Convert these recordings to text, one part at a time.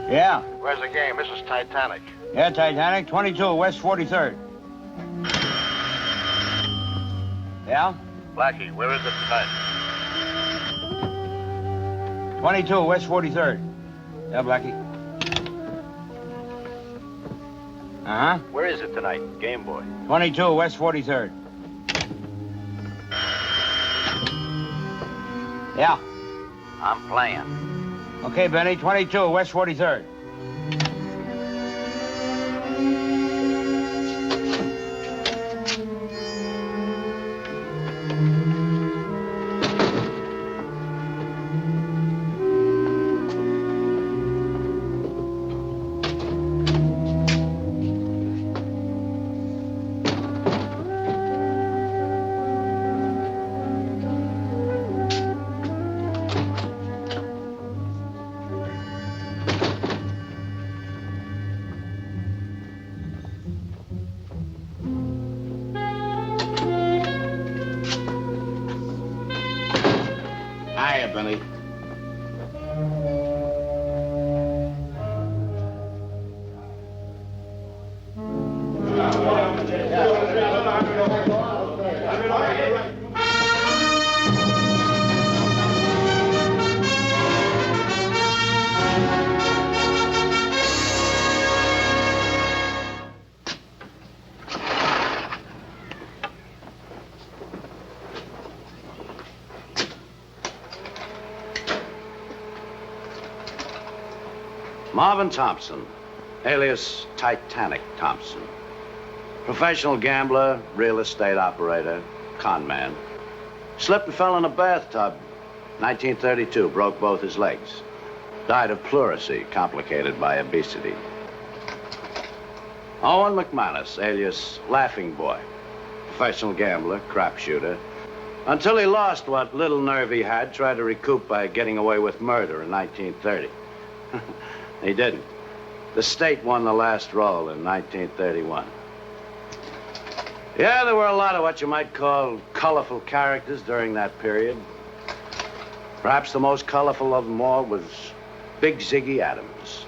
Yeah. Where's the game? This is Titanic. Yeah, Titanic, 22, West 43rd. Yeah? Blackie, where is it tonight? 22, West 43rd. Yeah, Blackie. Uh-huh. Where is it tonight, Game Boy? 22, West 43rd. Yeah. I'm playing. Okay, Benny, 22, West 43rd. Hiya, Benny. Marvin Thompson, alias Titanic Thompson. Professional gambler, real estate operator, con man. Slipped and fell in a bathtub. 1932, broke both his legs. Died of pleurisy, complicated by obesity. Owen McManus, alias Laughing Boy. Professional gambler, crapshooter. Until he lost what little nerve he had, tried to recoup by getting away with murder in 1930. He didn't. The state won the last roll in 1931. Yeah, there were a lot of what you might call colorful characters during that period. Perhaps the most colorful of them all was Big Ziggy Adams.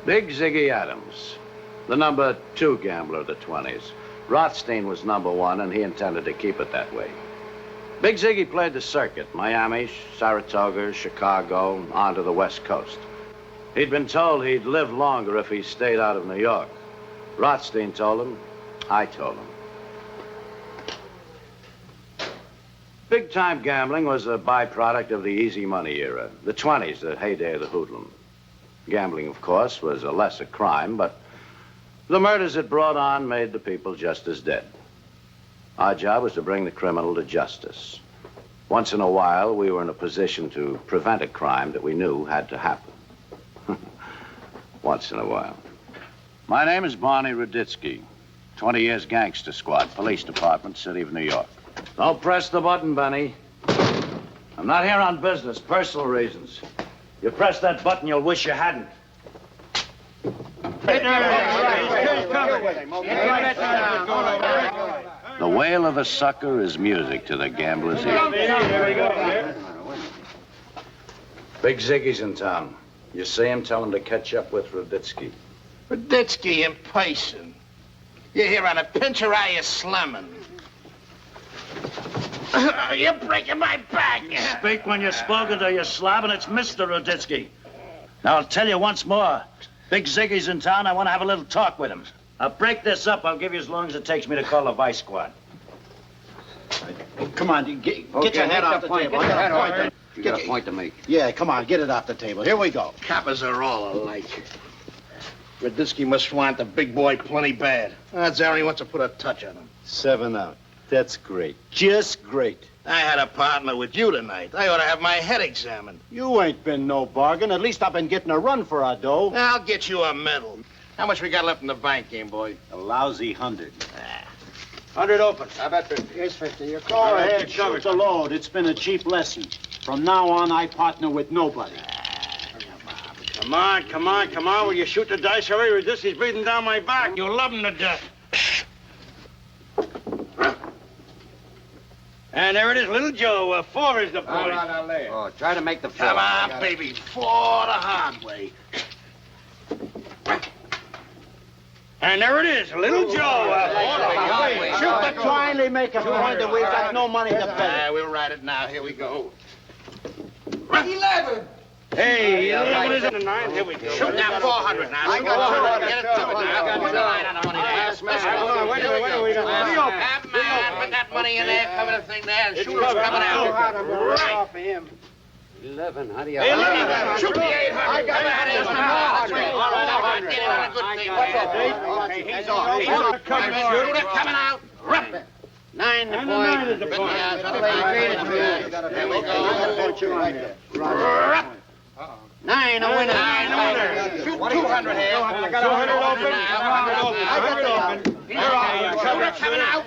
Big Ziggy Adams, the number 2 gambler of the 20s. Rothstein was number 1, and he intended to keep it that way. Big Ziggy played the circuit, Miami, Saratoga, Chicago, on to the West Coast. He'd been told he'd live longer if he stayed out of New York. Rothstein told him, I told him. Big-time gambling was a byproduct of the easy money era, the 20s, the heyday of the hoodlum. Gambling, of course, was a lesser crime, but the murders it brought on made the people just as dead. Our job was to bring the criminal to justice. Once in a while, we were in a position to prevent a crime that we knew had to happen. Once in a while. My name is Barney Ruditsky. 20 years gangster squad, police department, city of New York. Don't press the button, Benny. I'm not here on business, personal reasons. You press that button, you'll wish you hadn't. The wail of a sucker is music to the gambler's ear. Big Ziggy's in town. You see him, tell him to catch up with Ruditsky. Ruditsky in person. You're here on a pinch or are you slumming? You're breaking my back. Speak when you're spoken to, you slob, and it's Mr. Ruditsky. Now, I'll tell you once more. Big Ziggy's in town. I want to have a little talk with him. I'll break this up. I'll give you as long as it takes me to call the vice squad. Come on, get your head off the table. You got a point to make. Yeah, come on, get it off the table. Here we go. Coppers are all alike. Ruditsky must want the big boy plenty bad. Odds are he wants to put a touch on him. 7 out. That's great. Just great. I had a partner with you tonight. I ought to have my head examined. You ain't been no bargain. At least I've been getting a run for our dough. I'll get you a medal. How much we got left in the bank, Game Boy? A lousy 100. 100 open. How about 50? Here's 50. You go ahead, shoot the load. It's been a cheap lesson. From now on, I partner with nobody. Come on. Will you shoot the dice already? Ruditsky's breathing down my back. You'll love him to death. And there it is, little Joe. 4 is the point. Oh, try to make the 4. Come on, baby. 4 the hard way. And there it is, Little Joe. Shoot the twine, they make a point that we've got no money to pay. We'll ride it now. Here we go. 11. Hey, 11 is in the 9. Here we go. Shoot now 400 now. I got 200. Get it to it now. Put the line on the money there. Wait a minute. We got Put that money in there, cover the thing there, and shoot us coming out. Right. 11, how do you... Shoot the 800. I got it. All right, get it on a good thing. Okay, he's off. Shoot it coming out. Rip. 9 the And the 9 is the point. There we go. 9 a winner. 9 a winner. Shoot 200 here. I got 100 open. 100 open. Shoot it coming out.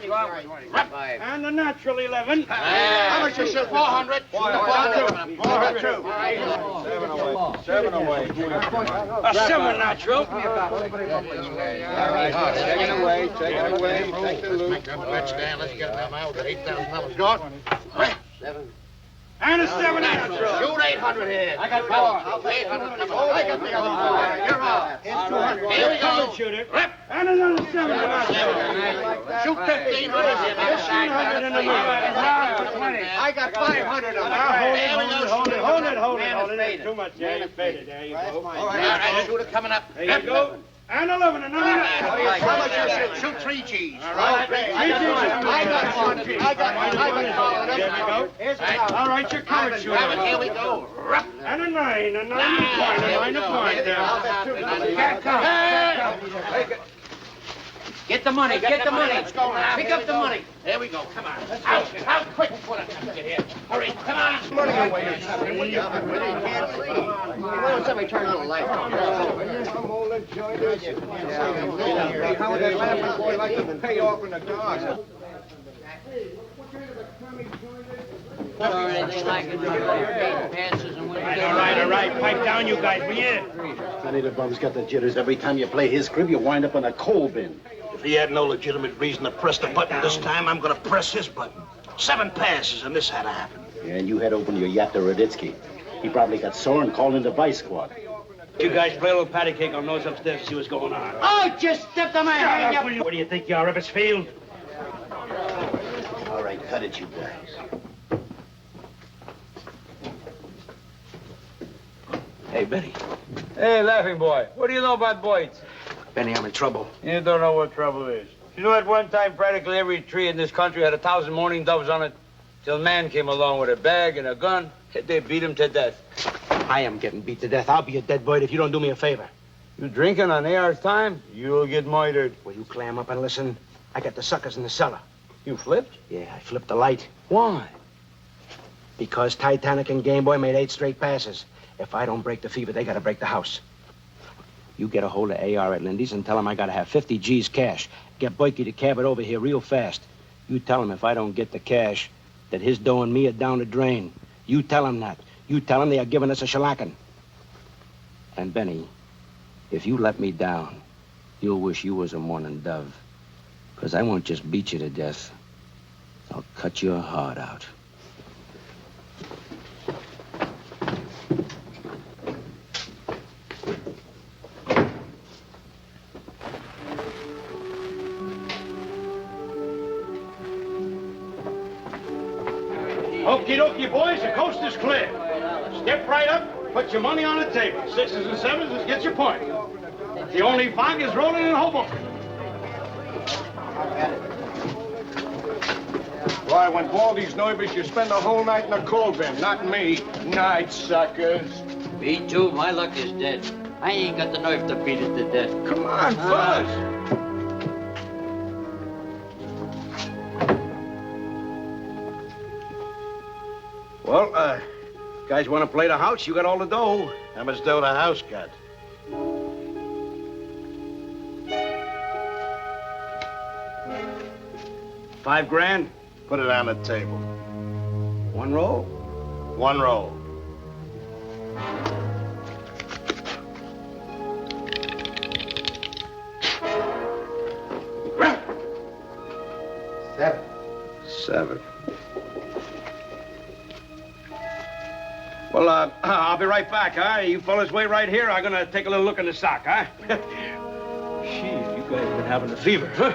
And the natural 11. How much you shoot? 400. 400. 7 away. A 7 natural. Take it away. Take the loot. Let's get them out. $8,000 gone. 7. And a 7 natural. Shoot 800 here. I got 4. 800 coming out. I got the other 4. You're out. It's 200. Here we go. Shoot it. And another 7 natural. Shoot 1,500 here. 1,500 in the middle. I got 500 on Hold it. Too much. Yeah, you faded. There you go. All right, shoot it coming up. There you go. And 11, another natural. How much you shoot? Shoot 3 G's. All right. I got one. There you go. All right, you're covered, shooter. Here we go. And a 9 point. A 9 point there. Get the money. Pick up the money. There we go. Come on. Out quick before the cops get here. Hurry. Come on. Somebody turn on the light. How would that laughing boy like to pay off in the car? All right. Pipe down, you guys, will you? Sonny the bum's got the jitters. Every time you play his crib, you wind up in a coal bin. If he had no legitimate reason to press the button this time, I'm going to press his button. 7 passes, and this had to happen. Yeah, and you head over to your yacht to Ruditsky. He probably got sore and called in the vice squad. You guys play a little patty cake on those upstairs to see what's going on. Oh, just stepped on my hand. What do you think you are, Rivetsfield? All right, cut it, you guys. Hey, Benny. Hey, laughing boy, what do you know about Boyd's? Benny, I'm in trouble. You don't know what trouble is. You know, at one time, practically every tree in this country had 1,000 mourning doves on it, till man came along with a bag and a gun. They beat him to death. I am getting beat to death. I'll be a dead Boyd if you don't do me a favor. You drinking on AR's time, you'll get murdered. Will you clam up and listen? I got the suckers in the cellar. You flipped? Yeah, I flipped the light. Why? Because Titanic and Game Boy made 8 straight passes. If I don't break the fever, they gotta break the house. You get a hold of AR at Lindy's and tell him I gotta have 50 G's cash. Get Boykie to cab it over here real fast. You tell him if I don't get the cash, that his dough and me are down the drain. You tell him that. You tell him they are giving us a shellacking. And Benny, if you let me down, you'll wish you was a mourning dove. 'Cause I won't just beat you to death. I'll cut your heart out. Okie dokie, boys, the coast is clear. Step right up, put your money on the table. 6s and 7s, and get your point. The only fog is rolling in Hoboken. Why, when Baldy's nervous, you spend the whole night in the coal bin. Not me. Night, suckers. Me too. My luck is dead. I ain't got the nerve to beat it to death. Come on, Fuzz. Well, guys want to play the house? You got all the dough. How much dough the house got? $5 grand. Put it on the table. 1 roll. 1 roll. Seven. Well, I'll be right back, huh? You fellas wait right here. I'm gonna take a little look in the sock, huh? Gee, you guys have been having a fever, huh?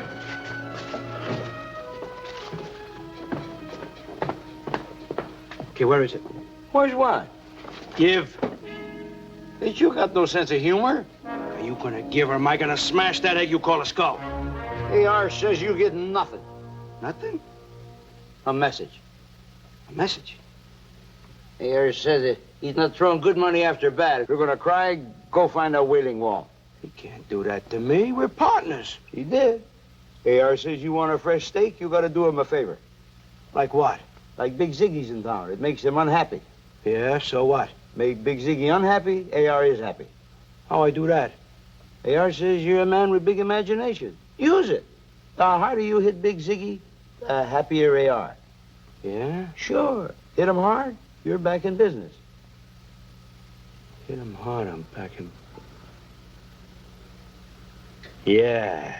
Okay, where is it? Where's what? Give. Ain't you got no sense of humor? Are you gonna give or am I gonna smash that egg you call a skull? AR says you get nothing. Nothing? A message. A message? AR says that he's not throwing good money after bad. If you're gonna cry, go find a wailing wall. He can't do that to me. We're partners. He did. AR says you want a fresh steak, you gotta do him a favor. Like what? Like Big Ziggy's in town. It makes him unhappy. Yeah, so what? Make Big Ziggy unhappy, AR is happy. How I do that? AR says you're a man with big imagination. Use it. The harder you hit Big Ziggy, the happier AR. Yeah? Sure. Hit him hard, you're back in business. Hit him hard, I'm packing. Yeah.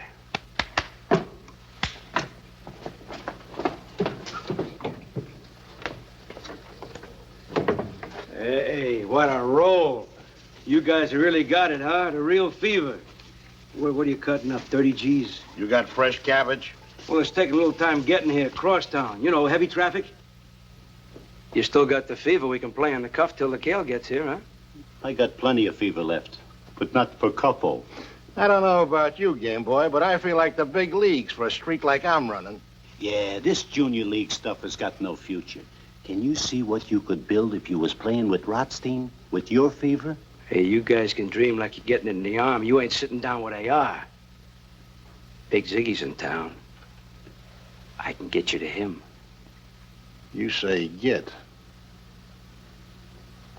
Hey, what a roll. You guys have really got it, huh? The real fever. What are you cutting up, 30 G's? You got fresh cabbage? Well, it's taking a little time getting here, crosstown. You know, heavy traffic. You still got the fever. We can play on the cuff till the kale gets here, huh? I got plenty of fever left, but not for couple. I don't know about you, game boy, but I feel like the big leagues for a streak like I'm running. Yeah, this junior league stuff has got no future. Can you see what you could build if you was playing with Rothstein, with your fever? Hey, you guys can dream like you're getting it in the arm. You ain't sitting down where they are. Big Ziggy's in town. I can get you to him. You say get.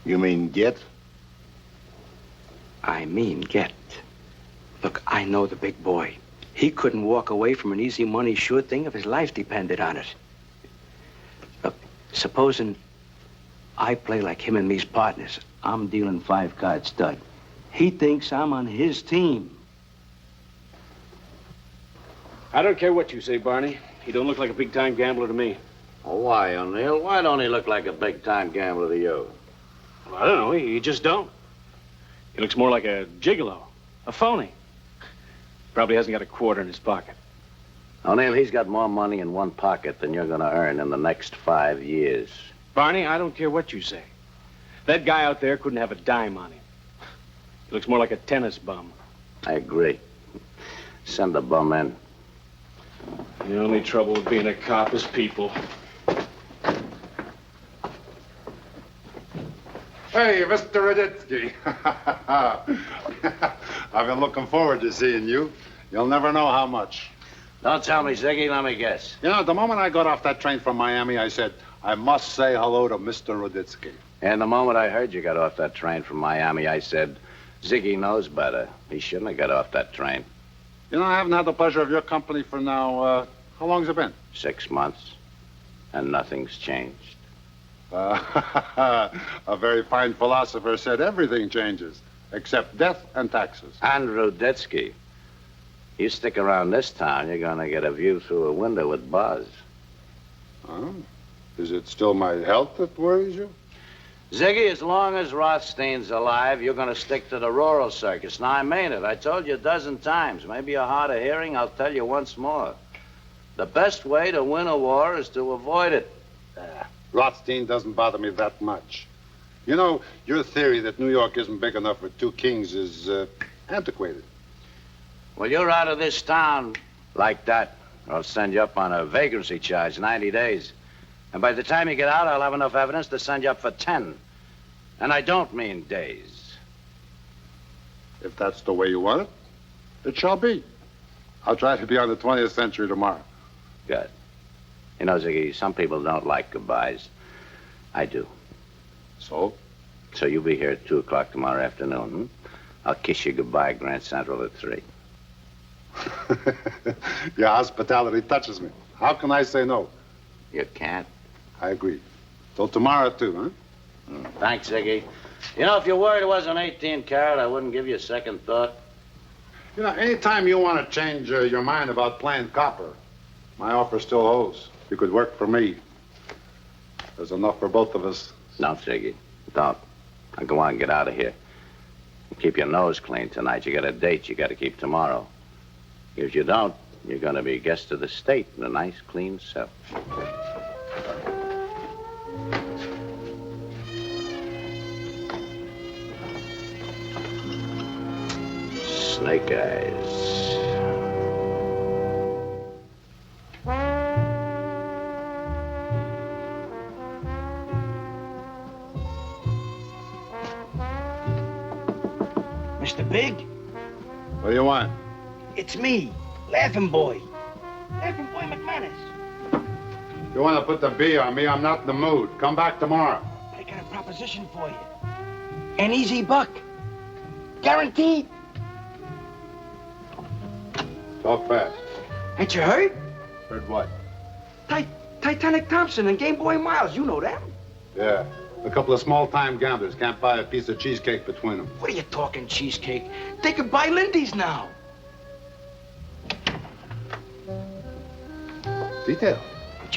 You mean get? I mean get. Look, I know the big boy. He couldn't walk away from an easy money sure thing if his life depended on it. Look, supposing I play like him and me's partners. I'm dealing 5-card stud. He thinks I'm on his team. I don't care what you say, Barney. He don't look like a big-time gambler to me. Oh, why, O'Neill? Why don't he look like a big-time gambler to you? Well, I don't know. He just don't. He looks more like a gigolo, a phony. Probably hasn't got a quarter in his pocket. O'Neill, he's got more money in one pocket than you're going to earn in the next 5 years. Barney, I don't care what you say. That guy out there couldn't have a dime on him. He looks more like a tennis bum. I agree. Send the bum in. The only trouble with being a cop is people. Hey, Mr. Ruditsky. I've been looking forward to seeing you. You'll never know how much. Don't tell me, Ziggy. Let me guess. You know, the moment I got off that train from Miami, I said, I must say hello to Mr. Ruditsky. And the moment I heard you got off that train from Miami, I said, Ziggy knows better. He shouldn't have got off that train. You know, I haven't had the pleasure of your company for now, how long's it been? 6 months, and nothing's changed. A very fine philosopher said everything changes, except death and taxes. And Ruditsky. You stick around this town, you're going to get a view through a window with bars. Oh? Is it still my health that worries you? Ziggy, as long as Rothstein's alive, you're going to stick to the rural circus. Now, I mean it. I told you a dozen times. Maybe you're hard of hearing. I'll tell you once more. The best way to win a war is to avoid it. Rothstein doesn't bother me that much. You know, your theory that New York isn't big enough for 2 kings is antiquated. Well, you're out of this town like that, or I'll send you up on a vagrancy charge, 90 days. And by the time you get out, I'll have enough evidence to send you up for 10. And I don't mean days. If that's the way you want it, it shall be. I'll try to be on the 20th century tomorrow. Good. You know, Ziggy, some people don't like goodbyes. I do. So? So you'll be here at 2 o'clock tomorrow afternoon, hmm? I'll kiss you goodbye at Grand Central at 3. Your hospitality touches me. How can I say no? You can't. I agree. Till tomorrow, too, huh? Thanks, Ziggy. You know, if you're worried it wasn't 18 karat, I wouldn't give you a second thought. You know, anytime you want to change your mind about playing copper, my offer still holds. You could work for me. There's enough for both of us. No, Ziggy. Don't. Now go on, get out of here. Keep your nose clean tonight. You got a date you got to keep tomorrow. If you don't, you're going to be guest of the state in a nice, clean cell. Snake eyes. Mr. Big, What do you want? it's me, Laughing Boy. Laughing Boy McManus. You want to put the B on me? I'm not in the mood. Come back tomorrow. I got a proposition for you. An easy buck. Guaranteed. Talk fast. Ain't you heard? Heard what? Titanic Thompson and Game Boy Miles, you know them. Yeah. A couple of small-time gamblers can't buy a piece of cheesecake between them. What are you talking cheesecake? They could buy Lindy's now. Detail.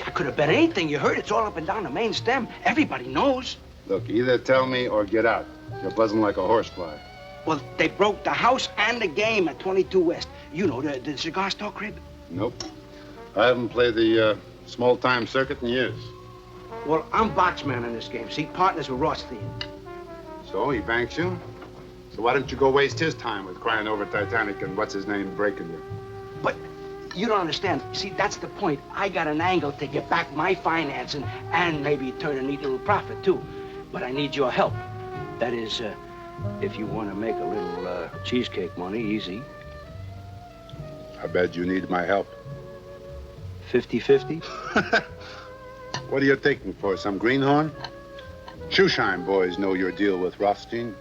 I could have bet anything. You heard it's all up and down the main stem. Everybody knows. Look, either tell me or get out. You're buzzing like a horsefly. Well, they broke the house and the game at 22 West. You know, the cigar store crib. Nope. I haven't played the small-time circuit in years. Well, I'm boxman in this game. See, partners with Rothstein. So, he banks you? So why don't you go waste his time with crying over Titanic and what's-his-name breaking you? But you don't understand. See, that's the point. I got an angle to get back my financing and maybe turn a neat little profit, too. But I need your help. That is, if you want to make a little cheesecake money easy. I bet you need my help. 50-50? What are you taking for, some greenhorn? Shoeshine boys know your deal with Rothstein.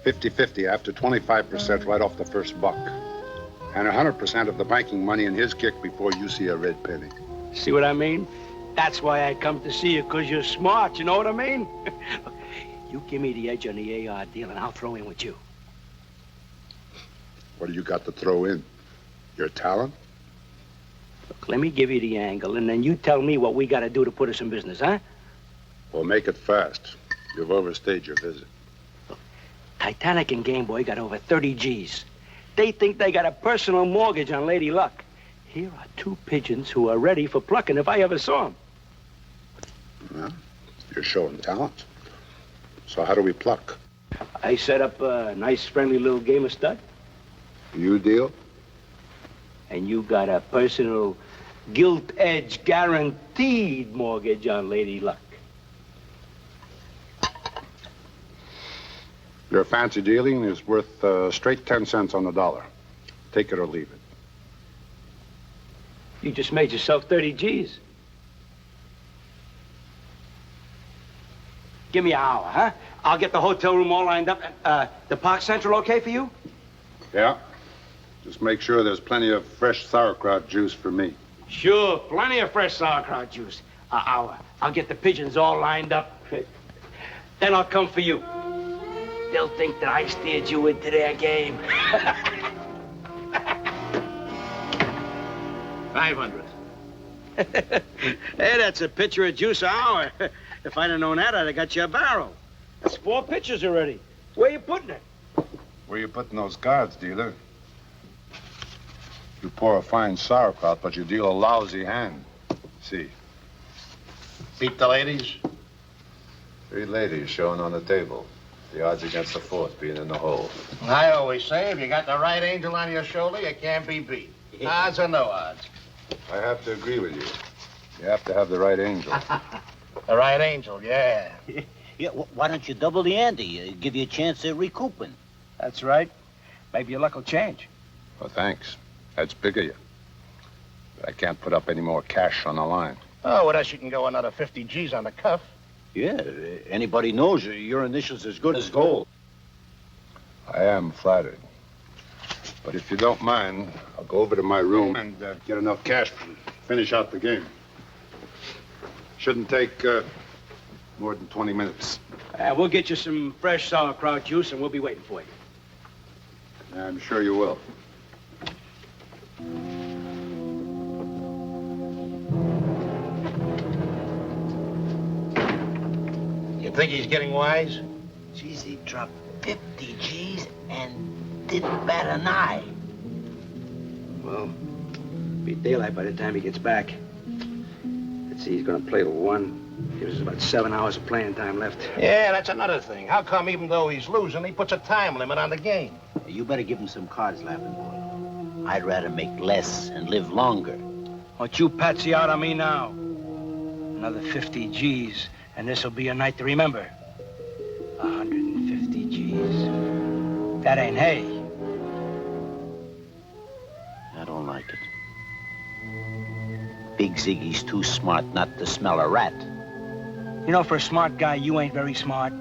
50-50 after 25% right off the first buck. And 100% of the banking money in his kick before you see a red penny. See what I mean? That's why I come to see you, because you're smart, you know what I mean? Look, you give me the edge on the AR deal, and I'll throw in with you. What do you got to throw in? Your talent? Look, let me give you the angle, and then you tell me what we got to do to put us in business, huh? Well, make it fast. You've overstayed your visit. Titanic and Game Boy got over 30 G's. They think they got a personal mortgage on Lady Luck. Here are two pigeons who are ready for plucking if I ever saw them. Well, you're showing talent. So how do we pluck? I set up a nice, friendly little game of stud. You deal? And you got a personal gilt-edge guaranteed mortgage on Lady Luck. Your fancy dealing is worth straight 10 cents on the dollar. Take it or leave it. You just made yourself 30 G's. Give me an hour, huh? I'll get the hotel room all lined up. The Park Central okay for you? Yeah. Just make sure there's plenty of fresh sauerkraut juice for me. Sure, plenty of fresh sauerkraut juice. An hour. I'll get the pigeons all lined up. Then I'll come for you. They'll think that I steered you into their game. 500. Hey, that's a pitcher of juice an hour. If I'd have known that, I'd have got you a barrel. That's 4 pitchers already. Where you putting it? Where you putting those cards, dealer? You pour a fine sauerkraut, but you deal a lousy hand. See. Beat the ladies? 3 ladies showing on the table. The odds against the 4th being in the hole. I always say, if you got the right angel on your shoulder, you can't be beat. Odds or no odds. I have to agree with you. You have to have the right angel. The right angel, yeah. Yeah, why don't you double the ante? Give you a chance at recouping. That's right. Maybe your luck will change. Well, thanks. That's big of you. But I can't put up any more cash on the line. Oh, with us, you can go another 50 G's on the cuff. Yeah, anybody knows your initial's as good as gold. I am flattered. But if you don't mind, I'll go over to my room and get enough cash to finish out the game. Shouldn't take more than 20 minutes. We'll get you some fresh sauerkraut juice, and we'll be waiting for you. I'm sure you will. Think he's getting wise? Geez, he dropped 50 G's and didn't bat an eye. Well, be daylight by the time he gets back. Let's see, he's gonna play till 1. Gives us about 7 hours of playing time left. Yeah, that's another thing. How come even though he's losing, he puts a time limit on the game? You better give him some cards, Laughing Boy. I'd rather make less and live longer. Don't you patsy out on me now. Another 50 G's, and this'll be a night to remember. 150 G's. That ain't hay. I don't like it. Big Ziggy's too smart not to smell a rat. You know, for a smart guy, you ain't very smart.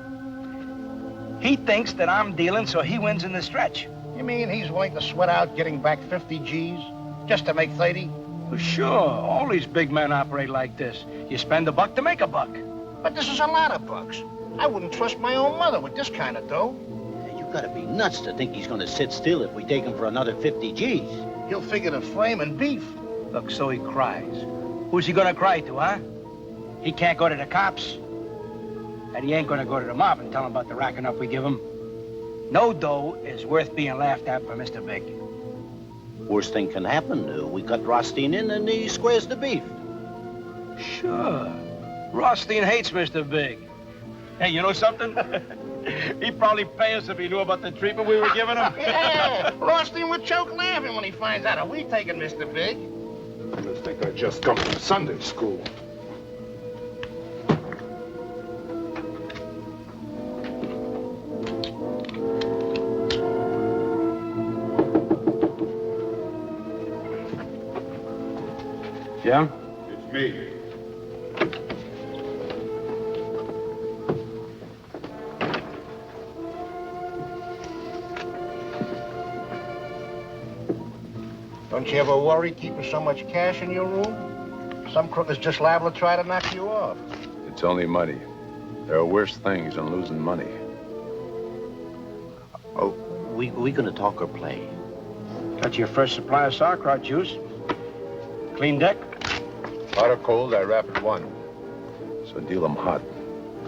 He thinks that I'm dealing so he wins in the stretch. You mean he's willing to sweat out getting back 50 G's just to make 30? Well, sure. All these big men operate like this. You spend $1 to make $1. But this is a lot of bucks. I wouldn't trust my own mother with this kind of dough. You gotta be nuts to think he's gonna sit still if we take him for another 50 G's. He'll figure to frame and beef. Look, so he cries. Who's he gonna cry to, huh? He can't go to the cops. And he ain't gonna go to the mob and tell them about the racking up we give him. No dough is worth being laughed at by Mr. Big. Worst thing can happen. We cut Rothstein in and he squares the beef. Sure. Rothstein hates Mr. Big. Hey, you know something? He'd probably pay us if he knew about the treatment we were giving him. Yeah, Rothstein would choke laughing when he finds out. Are we taking Mr. Big? You think I just come from Sunday school? Yeah? It's me. Don't you ever worry keeping so much cash in your room? Some crook is just liable to try to knock you off. It's only money. There are worse things than losing money. Oh, we gonna talk or play? Got your first supply of sauerkraut juice. Clean deck? Hot or cold, I wrap at 1. So deal them hot,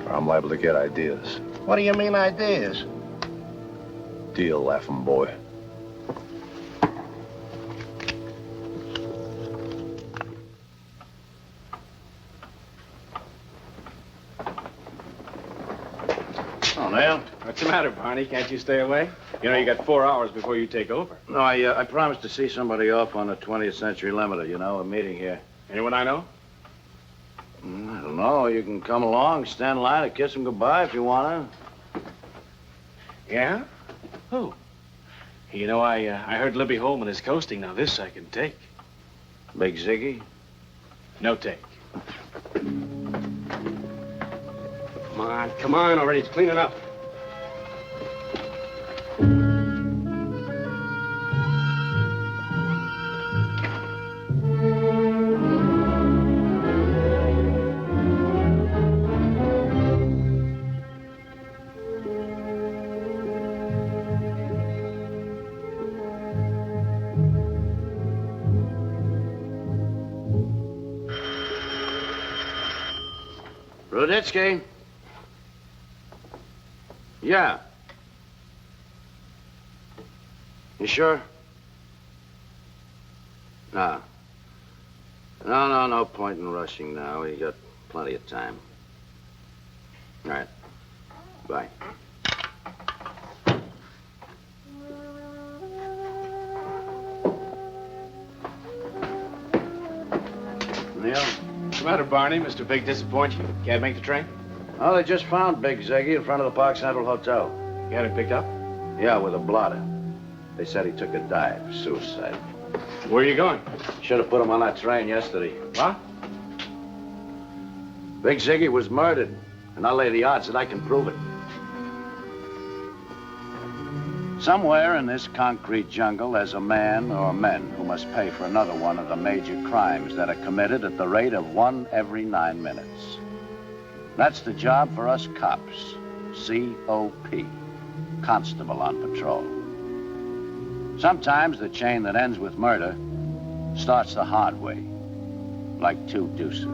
or I'm liable to get ideas. What do you mean, ideas? Deal, Laughing Boy. Oh, Nell. What's the matter, Barney? Can't you stay away? You know, you got 4 hours before you take over. No, I promised to see somebody off on the 20th Century Limited, you know, a meeting here. Anyone I know? I don't know. You can come along, stand in line, and kiss him goodbye if you want to. Yeah? Who? You know, I heard Libby Holman is coasting. Now, this I can take. Big Ziggy? No take. Come on already. It's clean enough. Ruditsky? Yeah. You sure? No. No point in rushing now. We got plenty of time. All right. Bye. Neil, what's the matter, Barney? Mr. Big disappoint you? Can't make the train? Oh, they just found Big Ziggy in front of the Park Central Hotel. You had him picked up? Yeah, with a blotter. They said he took a dive, suicide. Where are you going? Should have put him on that train yesterday. What? Big Ziggy was murdered, and I'll lay the odds that I can prove it. Somewhere in this concrete jungle, there's a man or men who must pay for another one of the major crimes that are committed at the rate of 1 every 9 minutes. That's the job for us cops. C-O-P. Constable on patrol. Sometimes the chain that ends with murder starts the hard way, like 2 deuces.